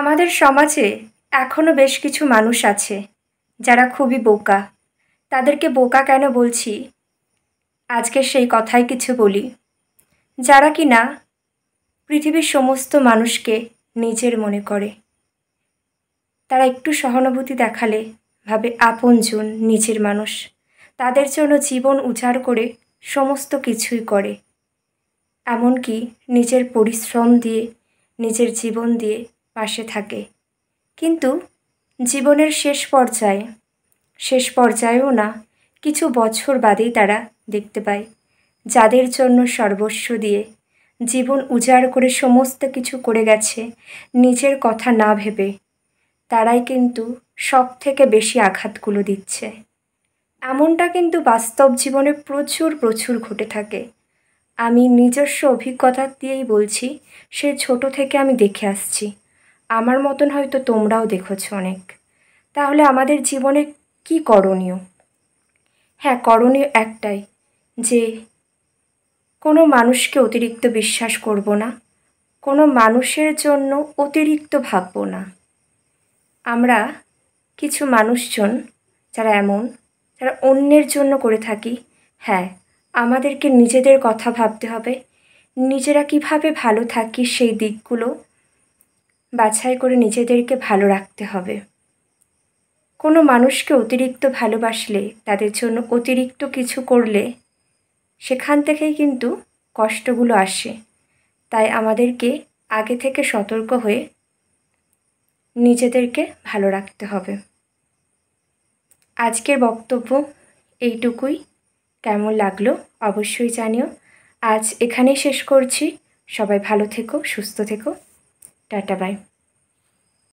আমাদের সমাজে এখনো বেশ কিছু মানুষ আছে যারা খুবই বোকা। তাদেরকে বোকা কেন বলছি, আজকে সেই কথাই কিছু বলি। যারা কিনা পৃথিবীর সমস্ত মানুষকে নিজের মনে করে। তারা একটু সহানুভূতি দেখালে ভাবে আপনজন, নিজের মানুষ। তাদের জন্য জীবন উজাড় করে সমস্ত কিছুই করে, এমনকি নিজের পরিশ্রম দিয়ে, নিজের জীবন দিয়ে পাশে থাকে। কিন্তু জীবনের শেষ পর্যায়েও না, কিছু বছর বাদেই তারা দেখতে পায় যাদের জন্য সর্বস্ব দিয়ে জীবন উজাড় করে সমস্ত কিছু করে গেছে নিজের কথা না ভেবে, তারাই কিন্তু সব থেকে বেশি আঘাতগুলো দিচ্ছে। এমনটা কিন্তু বাস্তব জীবনে প্রচুর প্রচুর ঘটে থাকে। আমি নিজস্ব অভিজ্ঞতা দিয়েই বলছি, সে ছোট থেকে আমি দেখে আসছি। আমার মতন হয়তো তোমরাও দেখেছ অনেক। তাহলে আমাদের জীবনে কি করণীয়? হ্যাঁ, করণীয় একটাই, যে কোনো মানুষকে অতিরিক্ত বিশ্বাস করব না, কোনো মানুষের জন্য অতিরিক্ত ভাবব না। আমরা কিছু মানুষজন যারা যারা অন্যের জন্য করে থাকি, হ্যাঁ, আমাদেরকে নিজেদের কথা ভাবতে হবে। নিজেরা কিভাবে ভালো থাকি সেই দিকগুলো বাছাই করে নিজেদেরকে ভালো রাখতে হবে। কোনো মানুষকে অতিরিক্ত ভালোবাসলে, তাদের জন্য অতিরিক্ত কিছু করলে, সেখান থেকেই কিন্তু কষ্টগুলো আসে। তাই আমাদেরকে আগে থেকে সতর্ক হয়ে নিজেদেরকে ভালো রাখতে হবে। আজকের বক্তব্য এইটুকুই। কেমন লাগলো অবশ্যই জানিও। আজ এখানেই শেষ করছি। সবাই ভালো থেকো, সুস্থ থেকো। Tata, by.